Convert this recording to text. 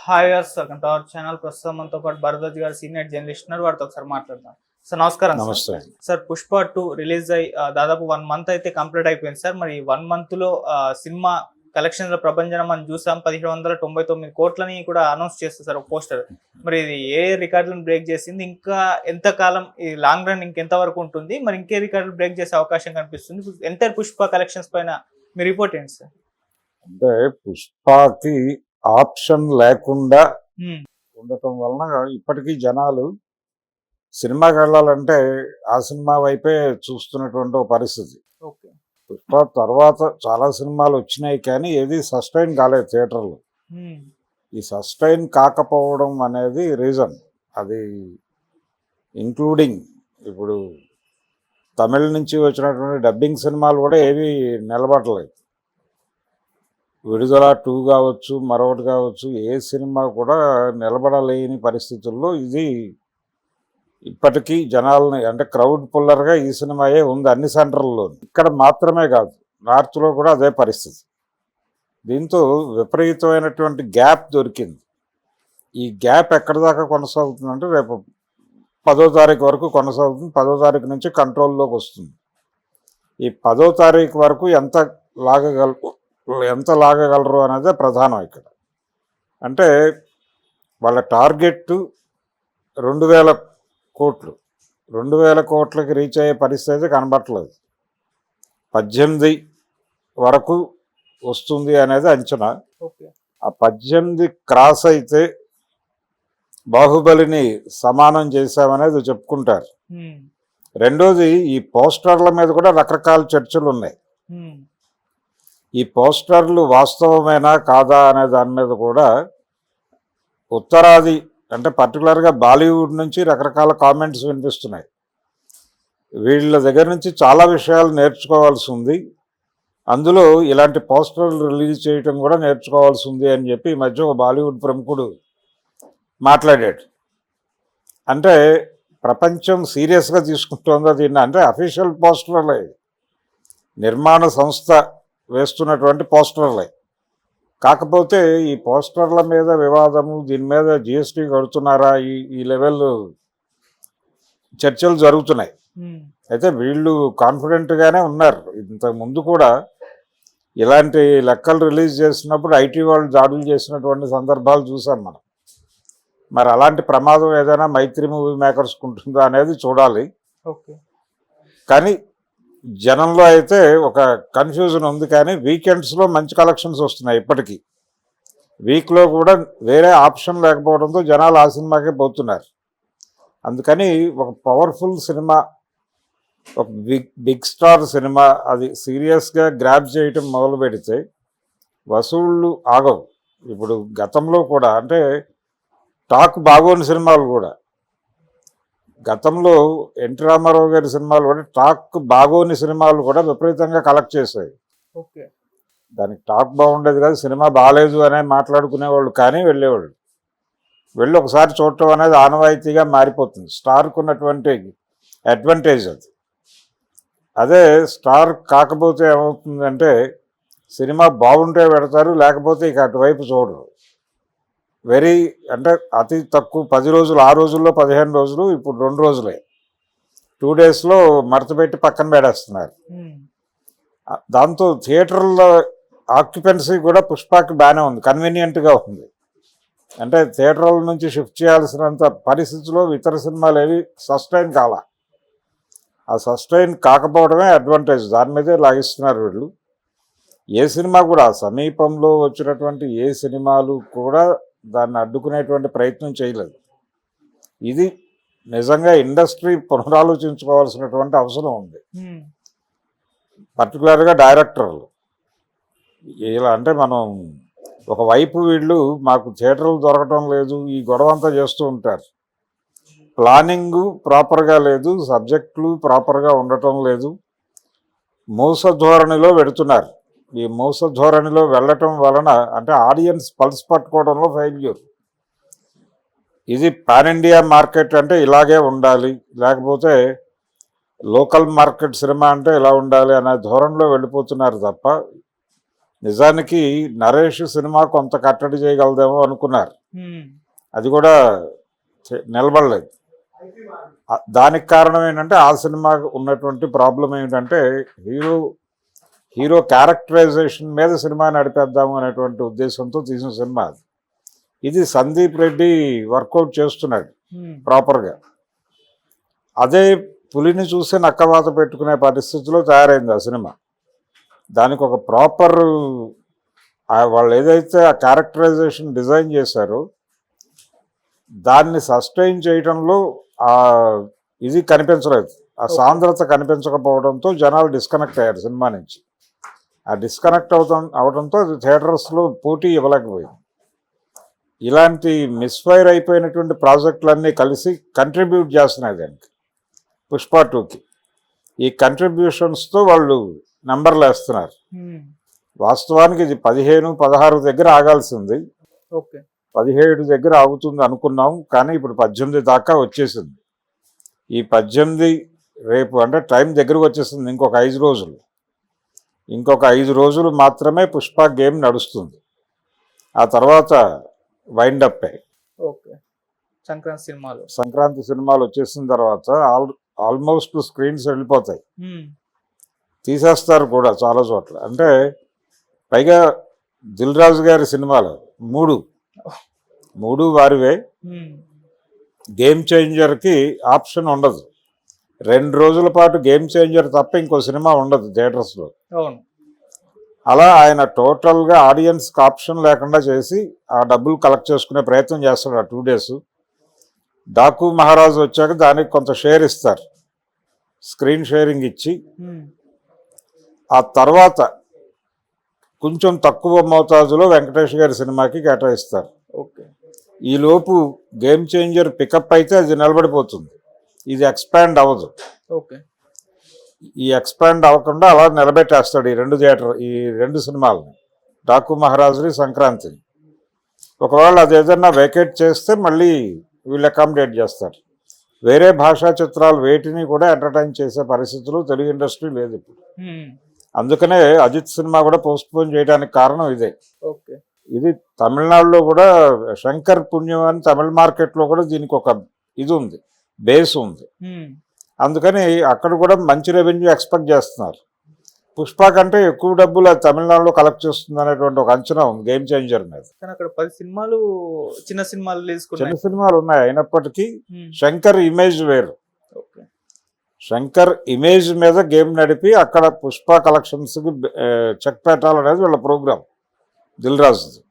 Hi welcome to our channel. ప్రస్తుతం మనతో పాటు భరద్వాజ్ గారు సీనియర్ జర్నలిస్ట్ ఉన్నారు. వారితో ఒకసారి మాట్లాడదాం. సార్ నమస్కారం. నమస్తే. సార్ పుష్ప 2 రిలీజ్ అయ్యి దాదాపు 1 మంత్ అయితే కంప్లీట్ అయిపోయింది సార్. మరి 1 మంత్ లో సినిమా కలెక్షన్ల ప్రపంచం మనం చూసాం. 1799 కోట్లని కూడా అనౌన్స్ చేస్తారు సార్ ఒక పోస్టర్. మరి ఇది ఏ రికార్డులను బ్రేక్ చేసింది, ఇంకా ఎంత కాలం ఈ లాంగ్ రన్ ఇంకెంత వరకు ఉంటుంది, మరి ఇంకే రికార్డులు బ్రేక్ చేసే అవకాశం కనిపిస్తుంది? ఎంటైర్ పుష్ప కలెక్షన్స్ పైన మీ రిపోర్ట్ ఏంటి సార్? అంటే పుష్పకి ఆప్షన్ లేకుండా ఉండటం వలన ఇప్పటికీ జనాలు సినిమాకి వెళ్ళాలంటే ఆ సినిమా వైపే చూస్తున్నటువంటి ఒక పరిస్థితి. పుష్ప తర్వాత చాలా సినిమాలు వచ్చినాయి కానీ ఏది సస్టైన్ కాలేదు థియేటర్లో. ఈ సస్టైన్ కాకపోవడం అనేది రీజన్. అది ఇంక్లూడింగ్ ఇప్పుడు తమిళ నుంచి వచ్చినటువంటి డబ్బింగ్ సినిమాలు కూడా ఏవి నిలబడలేదు. విడుదల 2 కావచ్చు, మరొకటి కావచ్చు, ఏ సినిమా కూడా నిలబడలేని పరిస్థితుల్లో ఇది ఇప్పటికీ జనాలని అంటే క్రౌడ్ పుల్లర్గా ఈ సినిమాయే ఉంది అన్ని సెంటర్లలో. ఇక్కడ మాత్రమే కాదు, నార్త్లో కూడా అదే పరిస్థితి. దీంతో విపరీతమైనటువంటి గ్యాప్ దొరికింది. ఈ గ్యాప్ ఎక్కడి దాకా కొనసాగుతుందంటే రేపు 10వ తారీఖు వరకు కొనసాగుతుంది. 10వ తారీఖు నుంచి కంట్రోల్లోకి వస్తుంది. ఈ 10వ తారీఖు వరకు ఎంత లాగగలరు అనేది ప్రధానం ఇక్కడ. అంటే వాళ్ళ టార్గెట్ 2000 కోట్లు. 2000 కోట్లకి రీచ్ అయ్యే పరిస్థితి కనబట్టలేదు. 18 వరకు వస్తుంది అనేది అంచనా. ఆ 18 క్రాస్ అయితే బాహుబలిని సమానం చేశామనేది చెప్పుకుంటారు. రెండోది, ఈ పోస్టర్ల మీద కూడా రకరకాల చర్చలు ఉన్నాయి. ఈ పోస్టర్లు వాస్తవమేనా కాదా అనే దాని మీద కూడా ఉత్తరాది అంటే పర్టికులర్గా బాలీవుడ్ నుంచి రకరకాల కామెంట్స్ వినిపిస్తున్నాయి. వీళ్ళ దగ్గర నుంచి చాలా విషయాలు నేర్చుకోవాల్సి ఉంది, అందులో ఇలాంటి పోస్టర్లు రిలీజ్ చేయటం కూడా నేర్చుకోవాల్సి ఉంది అని చెప్పి ఈ మధ్య ఒక బాలీవుడ్ ప్రముఖుడు మాట్లాడాడు. అంటే ప్రపంచం సీరియస్గా తీసుకుంటుందో దీన్ని. అంటే అఫీషియల్ పోస్టర్లే, నిర్మాణ సంస్థ వేస్తున్నటువంటి పోస్టర్లే. కాకపోతే ఈ పోస్టర్ల మీద వివాదము, దీని మీద జిఎస్టీ కడుతున్నారా, ఈ లెవెల్ చర్చలు జరుగుతున్నాయి. అయితే వీళ్ళు కాన్ఫిడెంట్గానే ఉన్నారు. ఇంతకుముందు కూడా ఇలాంటి లెక్కలు రిలీజ్ చేసినప్పుడు ఐటీ వాళ్ళు దాడులు చేసినటువంటి సందర్భాలు చూసాం మనం. మరి అలాంటి ప్రమాదం ఏదైనా మైత్రి మూవీ మేకర్స్కి ఉంటుందా అనేది చూడాలి. కానీ జనంలో అయితే ఒక కన్ఫ్యూజన్ ఉంది. కానీ వీకెండ్స్లో మంచి కలెక్షన్స్ వస్తున్నాయి. ఇప్పటికీ వీక్లో కూడా వేరే ఆప్షన్ లేకపోవడంతో జనాలు ఆ సినిమాకే పోతున్నారు. అందుకని ఒక పవర్ఫుల్ సినిమా, ఒక బిగ్ స్టార్ సినిమా అది సీరియస్గా గ్రాబ్ చేయటం మొదలు పెడితే వసూళ్ళు ఆగవు. ఇప్పుడు గతంలో కూడా అంటే టాక్ బాగోని సినిమాలు కూడా, గతంలో ఎన్టీ రామారావు గారి సినిమాలు కూడా టాక్ బాగోని సినిమాలు కూడా విపరీతంగా కలెక్ట్ చేశాయి. దానికి టాక్ బాగుండేది కాదు, సినిమా బాగాలేదు అనే మాట్లాడుకునేవాళ్ళు. కానీ వెళ్ళేవాళ్ళు, వెళ్ళి ఒకసారి చూడటం అనేది ఆనవాయితీగా మారిపోతుంది. స్టార్కు ఉన్నటువంటి అడ్వాంటేజ్ అది. అదే స్టార్ కాకపోతే ఏమవుతుందంటే సినిమా బాగుంటే పెడతారు, లేకపోతే ఇక అటువైపు చూడరు. వెరీ అంటే అతి తక్కువ 10 రోజులు, ఆ రోజుల్లో 15 రోజులు, ఇప్పుడు 2 రోజులే, 2 డేస్లో మడతపెట్టి పక్కన పెడేస్తున్నారు. దాంతో థియేటర్ల ఆక్యుపెన్సీ కూడా పుష్పకి బాగానే ఉంది, కన్వీనియంట్గా ఉంది. అంటే థియేటర్ల నుంచి షిఫ్ట్ చేయాల్సినంత పరిస్థితిలో ఇతర సినిమాలు ఏవి సస్టైన్ కాల. ఆ సస్టైన్ కాకపోవడమే అడ్వాంటేజ్. దాని మీదే లాగిస్తున్నారు వీళ్ళు. ఏ సినిమా కూడా సమీపంలో వచ్చినటువంటి ఏ సినిమాలు కూడా దాన్ని అడ్డుకునేటువంటి ప్రయత్నం చేయలేదు. ఇది నిజంగా ఇండస్ట్రీ పునరాలోచించుకోవాల్సినటువంటి అవసరం ఉంది. పర్టికులర్గా డైరెక్టర్లు ఇలా అంటే మనం ఒకవైపు వీళ్ళు మాకు థియేటర్లు దొరకటం లేదు ఈ గొడవ అంతా చేస్తూ ఉంటారు. ప్లానింగు ప్రాపర్గా లేదు, సబ్జెక్టులు ప్రాపర్గా ఉండటం లేదు, మోస ధోరణిలో పెడుతున్నారు. ఈ మోస ధోరణిలో వెళ్ళటం వలన అంటే ఆడియన్స్ పల్స్ పట్టుకోవడంలో ఫెయిల్యూర్. ఇది పాన్ ఇండియా మార్కెట్ అంటే ఇలాగే ఉండాలి, లేకపోతే లోకల్ మార్కెట్ సినిమా అంటే ఇలా ఉండాలి అనే ధోరణిలో వెళ్ళిపోతున్నారు తప్ప నిజానికి నరేష్ సినిమా కొంత కట్టడి చేయగలదేమో అనుకున్నారు, ఉమ్, అది కూడా నిలబడలేదు. దానికి కారణం ఏంటంటే ఆ సినిమా ఉన్నటువంటి ప్రాబ్లం ఏంటంటే హీరో క్యారెక్టరైజేషన్ మీద సినిమా నడిపేద్దాము అనేటువంటి ఉద్దేశంతో తీసిన సినిమా అది. ఇది సందీప్ రెడ్డి వర్కౌట్ చేస్తున్నాడు ఉమ్, ప్రాపర్గా. అదే పులిని చూసి నక్కవాత పెట్టుకునే పరిస్థితిలో తయారైంది ఆ సినిమా. దానికి ఒక ప్రాపర్ వాళ్ళు ఏదైతే ఆ క్యారెక్టరైజేషన్ డిజైన్ చేశారో దాన్ని సస్టైన్ చేయడంలో ఆ ఇది కనిపించలేదు, ఆ సాంద్రత కనిపించకపోవడంతో జనాలు డిస్కనెక్ట్ అయ్యారు సినిమా నుంచి. ఆ డిస్కనెక్ట్ అవడంతో అది థియేటర్స్లో పోటీ ఇవ్వలేకపోయింది. ఇలాంటి మిస్ఫైర్ అయిపోయినటువంటి ప్రాజెక్టులన్నీ కలిసి కంట్రిబ్యూట్ చేస్తున్నాయి దానికి, పుష్ప 2కి. ఈ కంట్రిబ్యూషన్స్తో వాళ్ళు నెంబర్లు వేస్తున్నారు. ఉమ్, వాస్తవానికి ఇది 15-16 దగ్గర ఆగాల్సింది, ఓకే 17 దగ్గర ఆగుతుంది అనుకున్నాం, కానీ ఇప్పుడు 18 దాకా వచ్చేసింది. ఈ 18 రేపు అంటే టైం దగ్గరకు వచ్చేసింది. ఇంకొక 5 రోజులు మాత్రమే పుష్ప గేమ్ నడుస్తుంది. ఆ తర్వాత వైండప్ ఓకే. సంక్రాంతి సినిమాలు వచ్చేసిన తర్వాత ఆల్మోస్ట్ స్క్రీన్స్ వెళ్ళిపోతాయి, ఉమ్, తీసేస్తారు కూడా చాలా చోట్ల. అంటే పైగా దిల్ రాజు గారి సినిమాలు మూడు వారివే. ఉమ్, గేమ్ చేంజర్కి ఆప్షన్ ఉండదు. 2 రోజుల పాటు గేమ్ చేంజర్ తప్ప ఇంకో సినిమా ఉండదు థియేటర్స్లో. అవును. అలా ఆయన టోటల్గా ఆడియన్స్కి ఆప్షన్ లేకుండా చేసి ఆ డబ్బులు కలెక్ట్ చేసుకునే ప్రయత్నం చేస్తాడు ఆ 2 days. డాకు మహారాజు వచ్చాక దానికి కొంత షేర్ ఇస్తారు, స్క్రీన్ షేరింగ్ ఇచ్చి. ఉమ్, ఆ తర్వాత కొంచెం తక్కువ మోతాదులో వెంకటేష్ గారి సినిమాకి కేటాయిస్తారు. ఓకే. ఈలోపు గేమ్ చేంజర్ పికప్ అయితే అది నిలబడిపోతుంది, ఇది ఎక్స్పాండ్ అవ్వదు. ఓకే. ఈ ఎక్స్పాండ్ అవ్వకుండా అలా నిలబెట్టేస్తాడు ఈ రెండు సినిమాలని, డాకు మహారాజుని, సంక్రాంతిని. ఒకవేళ అది ఏదన్నా వేకేట్ చేస్తే మళ్ళీ వీళ్ళు అకామిడేట్ చేస్తారు. వేరే భాషా చిత్రాలు వేటిని కూడా ఎంటర్టైన్ చేసే పరిస్థితులు తెలుగు ఇండస్ట్రీ లేదు ఇప్పుడు. ఉమ్, అందుకనే అజిత్ సినిమా కూడా పోస్ట్పోన్ చేయడానికి కారణం ఇదే. ఓకే. ఇది తమిళనాడులో కూడా శంకర్ పుణ్యం అని తమిళ మార్కెట్లో కూడా దీనికి ఒక ఇది ఉంది, బేస్ ఉంది. ఉమ్, అందుకని అక్కడ కూడా మంచి రెవెన్యూ ఎక్స్పెక్ట్ చేస్తున్నారు. పుష్ప కంటే ఎక్కువ డబ్బులు అది తమిళనాడులో కలెక్ట్ చేస్తుంది అనేటువంటి ఒక అంచనా ఉంది గేమ్ చేంజర్ మీద. కానీ అక్కడ 10 సినిమాలు చిన్న సినిమాలు రిలీజ్ చిన్న సినిమాలు ఉన్నాయి, అయినప్పటికీ ఉమ్, శంకర్ ఇమేజ్ వేరు. ఓకే. శంకర్ ఇమేజ్ మీద గేమ్ నడిపి అక్కడ పుష్ప కలెక్షన్స్కి చెక్ పెట్టాలనేది వీళ్ళ ప్రోగ్రామ్ దిల్ రాజుది.